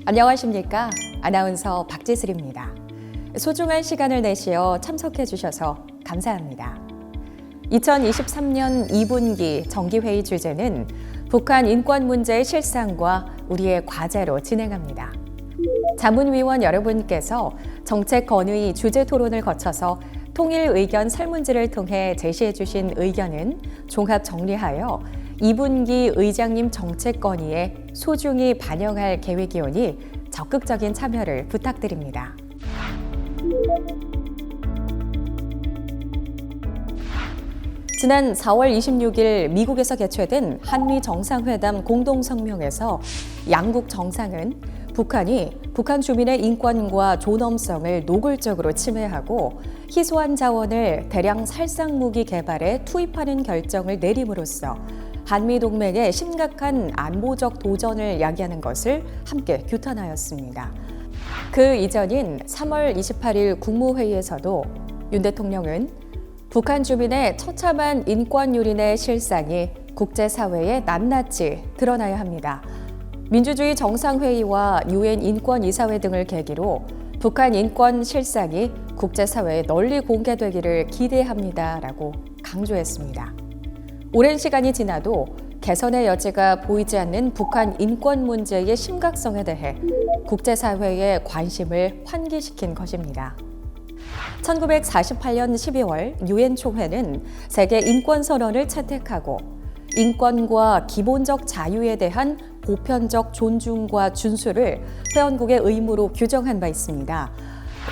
안녕하십니까? 아나운서 박지슬입니다. 소중한 시간을 내시어 참석해 주셔서 감사합니다. 2023년 2분기 정기회의 주제는 북한 인권 문제의 실상과 우리의 과제로 진행합니다. 자문위원 여러분께서 정책 건의 주제 토론을 거쳐서 통일 의견 설문지를 통해 제시해 주신 의견은 종합 정리하여 2분기 의장님 정책 건의에 소중히 반영할 계획이오니 적극적인 참여를 부탁드립니다. 지난 4월 26일 미국에서 개최된 한미 정상회담 공동성명에서 양국 정상은 북한이 북한 주민의 인권과 존엄성을 노골적으로 침해하고 희소한 자원을 대량 살상무기 개발에 투입하는 결정을 내림으로써 한미동맹의 심각한 안보적 도전을 야기하는 것을 함께 규탄하였습니다. 그 이전인 3월 28일 국무회의에서도 윤 대통령은 북한 주민의 처참한 인권 유린의 실상이 국제사회에 낱낱이 드러나야 합니다. 민주주의 정상회의와 유엔 인권이사회 등을 계기로 북한 인권 실상이 국제사회에 널리 공개되기를 기대합니다라고 강조했습니다. 오랜 시간이 지나도 개선의 여지가 보이지 않는 북한 인권 문제의 심각성에 대해 국제사회의 관심을 환기시킨 것입니다. 1948년 12월 유엔 총회는 세계 인권 선언을 채택하고 인권과 기본적 자유에 대한 보편적 존중과 준수를 회원국의 의무로 규정한 바 있습니다.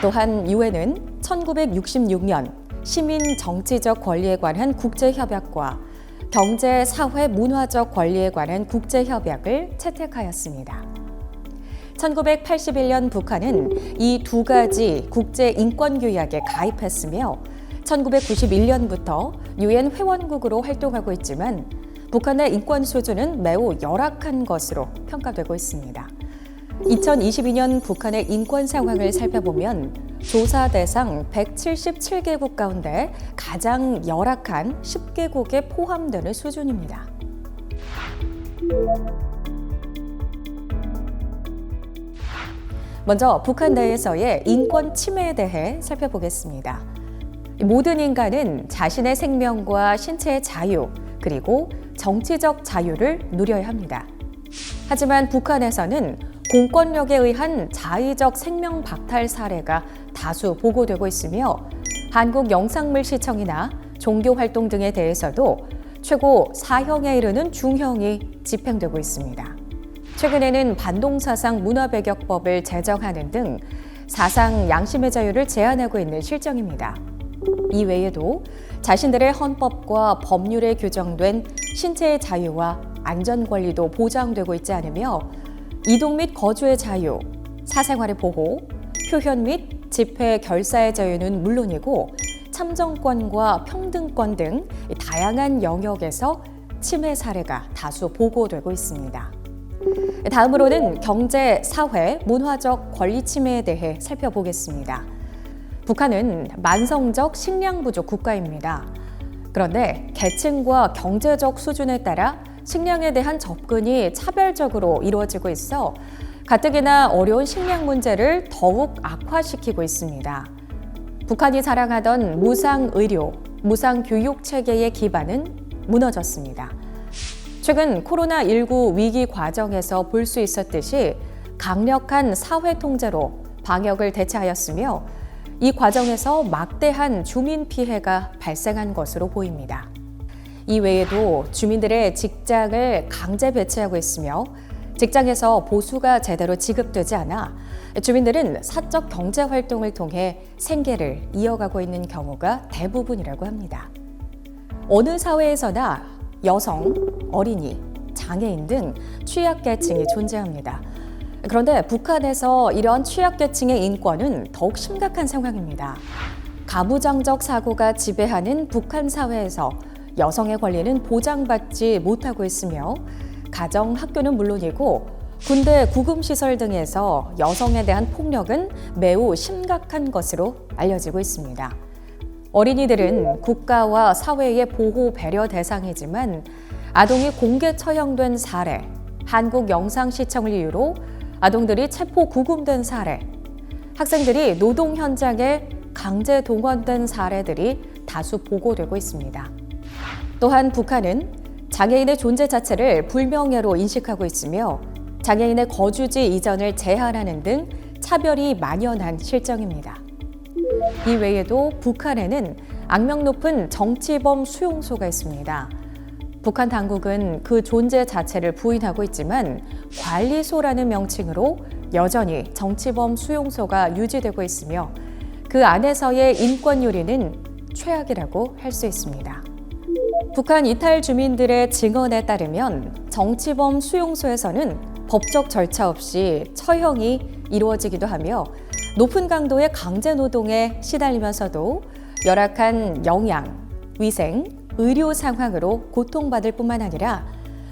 또한 유엔은 1966년 시민 정치적 권리에 관한 국제협약과 경제, 사회, 문화적 권리에 관한 국제협약을 채택하였습니다. 1981년 북한은 이 두 가지 국제인권규약에 가입했으며 1991년부터 유엔 회원국으로 활동하고 있지만 북한의 인권 수준은 매우 열악한 것으로 평가되고 있습니다. 2022년 북한의 인권 상황을 살펴보면 조사 대상 177개국 가운데 가장 열악한 10개국에 포함되는 수준입니다. 먼저 북한 내에서의 인권 침해에 대해 살펴보겠습니다. 모든 인간은 자신의 생명과 신체의 자유, 그리고 정치적 자유를 누려야 합니다. 하지만 북한에서는 공권력에 의한 자의적 생명 박탈 사례가 다수 보고되고 있으며 한국영상물시청이나 종교활동 등에 대해서도 최고 4형에 이르는 중형이 집행되고 있습니다. 최근에는 반동사상 문화배격법을 제정하는 등 사상 양심의 자유를 제한하고 있는 실정입니다. 이 외에도 자신들의 헌법과 법률에 규정된 신체의 자유와 안전 권리도 보장되고 있지 않으며 이동 및 거주의 자유, 사생활의 보호, 표현 및 집회, 결사의 자유는 물론이고 참정권과 평등권 등 다양한 영역에서 침해 사례가 다수 보고되고 있습니다. 다음으로는 경제, 사회, 문화적 권리 침해에 대해 살펴보겠습니다. 북한은 만성적 식량 부족 국가입니다. 그런데 계층과 경제적 수준에 따라 식량에 대한 접근이 차별적으로 이루어지고 있어 가뜩이나 어려운 식량 문제를 더욱 악화시키고 있습니다. 북한이 자랑하던 무상의료, 무상교육 체계의 기반은 무너졌습니다. 최근 코로나19 위기 과정에서 볼 수 있었듯이 강력한 사회 통제로 방역을 대처하였으며 이 과정에서 막대한 주민 피해가 발생한 것으로 보입니다. 이 외에도 주민들의 직장을 강제 배치하고 있으며 직장에서 보수가 제대로 지급되지 않아 주민들은 사적 경제 활동을 통해 생계를 이어가고 있는 경우가 대부분이라고 합니다. 어느 사회에서나 여성, 어린이, 장애인 등 취약계층이 존재합니다. 그런데 북한에서 이런 취약계층의 인권은 더욱 심각한 상황입니다. 가부장적 사고가 지배하는 북한 사회에서 여성의 권리는 보장받지 못하고 있으며 가정, 학교는 물론이고 군대, 구금시설 등에서 여성에 대한 폭력은 매우 심각한 것으로 알려지고 있습니다. 어린이들은 국가와 사회의 보호 배려 대상이지만 아동이 공개 처형된 사례, 한국영상시청을 이유로 아동들이 체포 구금된 사례, 학생들이 노동 현장에 강제 동원된 사례들이 다수 보고되고 있습니다. 또한 북한은 장애인의 존재 자체를 불명예로 인식하고 있으며 장애인의 거주지 이전을 제한하는 등 차별이 만연한 실정입니다. 이 외에도 북한에는 악명 높은 정치범 수용소가 있습니다. 북한 당국은 그 존재 자체를 부인하고 있지만 관리소라는 명칭으로 여전히 정치범 수용소가 유지되고 있으며 그 안에서의 인권 유리는 최악이라고 할 수 있습니다. 북한 이탈 주민들의 증언에 따르면 정치범 수용소에서는 법적 절차 없이 처형이 이루어지기도 하며 높은 강도의 강제 노동에 시달리면서도 열악한 영양, 위생, 의료 상황으로 고통받을 뿐만 아니라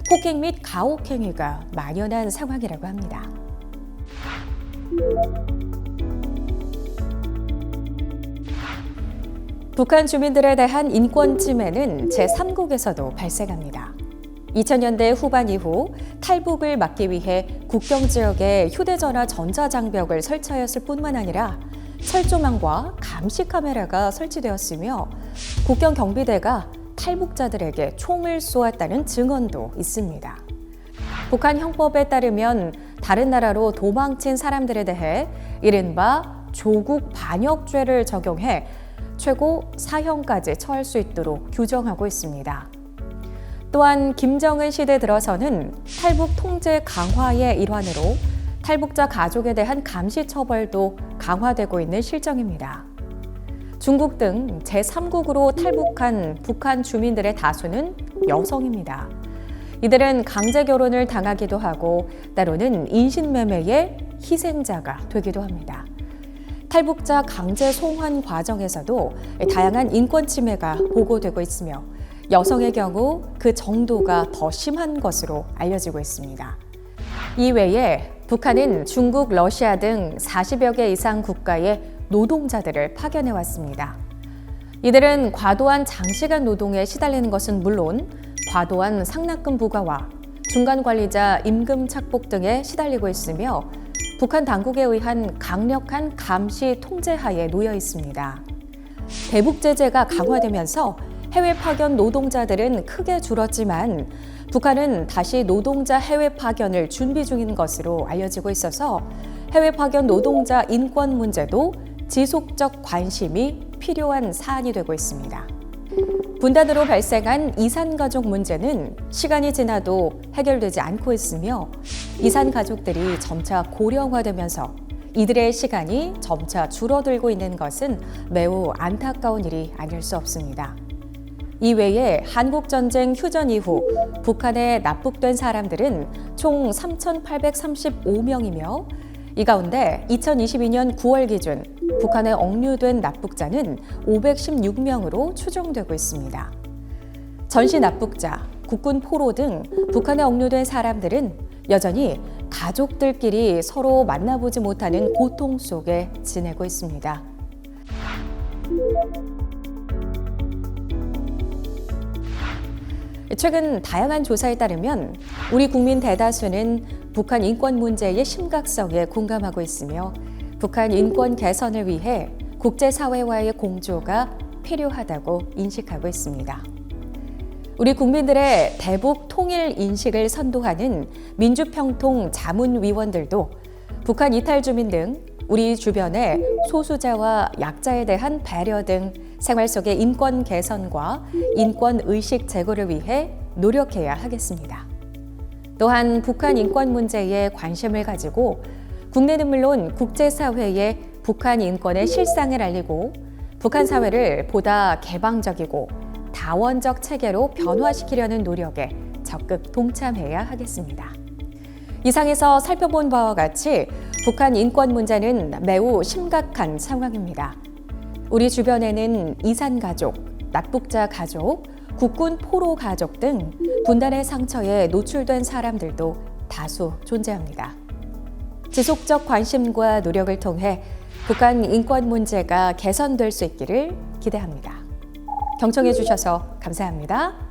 폭행 및 가혹 행위가 만연한 상황이라고 합니다. 북한 주민들에 대한 인권 침해는 제3국에서도 발생합니다. 2000년대 후반 이후 탈북을 막기 위해 국경 지역에 휴대전화 전자장벽을 설치하였을 뿐만 아니라 철조망과 감시 카메라가 설치되었으며 국경 경비대가 탈북자들에게 총을 쏘았다는 증언도 있습니다. 북한 형법에 따르면 다른 나라로 도망친 사람들에 대해 이른바 조국 반역죄를 적용해 최고 사형까지 처할 수 있도록 규정하고 있습니다. 또한 김정은 시대 들어서는 탈북 통제 강화의 일환으로 탈북자 가족에 대한 감시 처벌도 강화되고 있는 실정입니다. 중국 등 제3국으로 탈북한 북한 주민들의 다수는 여성입니다. 이들은 강제 결혼을 당하기도 하고 때로는 인신매매의 희생자가 되기도 합니다. 탈북자 강제 송환 과정에서도 다양한 인권 침해가 보고되고 있으며 여성의 경우 그 정도가 더 심한 것으로 알려지고 있습니다. 이외에 북한은 중국, 러시아 등 40여 개 이상 국가의 노동자들을 파견해 왔습니다. 이들은 과도한 장시간 노동에 시달리는 것은 물론 과도한 상납금 부과와 중간 관리자 임금 착복 등에 시달리고 있으며 북한 당국에 의한 강력한 감시 통제하에 놓여 있습니다. 대북 제재가 강화되면서 해외 파견 노동자들은 크게 줄었지만 북한은 다시 노동자 해외 파견을 준비 중인 것으로 알려지고 있어서 해외 파견 노동자 인권 문제도 지속적 관심이 필요한 사안이 되고 있습니다. 분단으로 발생한 이산가족 문제는 시간이 지나도 해결되지 않고 있으며 이산가족들이 점차 고령화되면서 이들의 시간이 점차 줄어들고 있는 것은 매우 안타까운 일이 아닐 수 없습니다. 이외에 한국전쟁 휴전 이후 북한에 납북된 사람들은 총 3,835명이며 이 가운데 2022년 9월 기준 북한에 억류된 납북자는 516명으로 추정되고 있습니다. 전시 납북자, 국군 포로 등 북한에 억류된 사람들은 여전히 가족들끼리 서로 만나보지 못하는 고통 속에 지내고 있습니다. 최근 다양한 조사에 따르면 우리 국민 대다수는 북한 인권 문제의 심각성에 공감하고 있으며 북한 인권 개선을 위해 국제사회와의 공조가 필요하다고 인식하고 있습니다. 우리 국민들의 대북 통일 인식을 선도하는 민주평통 자문위원들도 북한 이탈 주민 등 우리 주변의 소수자와 약자에 대한 배려 등 생활 속의 인권 개선과 인권 의식 제고를 위해 노력해야 하겠습니다. 또한 북한 인권 문제에 관심을 가지고 국내는 물론 국제사회에 북한 인권의 실상을 알리고 북한 사회를 보다 개방적이고 다원적 체계로 변화시키려는 노력에 적극 동참해야 하겠습니다. 이상에서 살펴본 바와 같이 북한 인권 문제는 매우 심각한 상황입니다. 우리 주변에는 이산가족, 납북자 가족, 국군 포로 가족 등 분단의 상처에 노출된 사람들도 다수 존재합니다. 지속적 관심과 노력을 통해 북한 인권 문제가 개선될 수 있기를 기대합니다. 경청해 주셔서 감사합니다.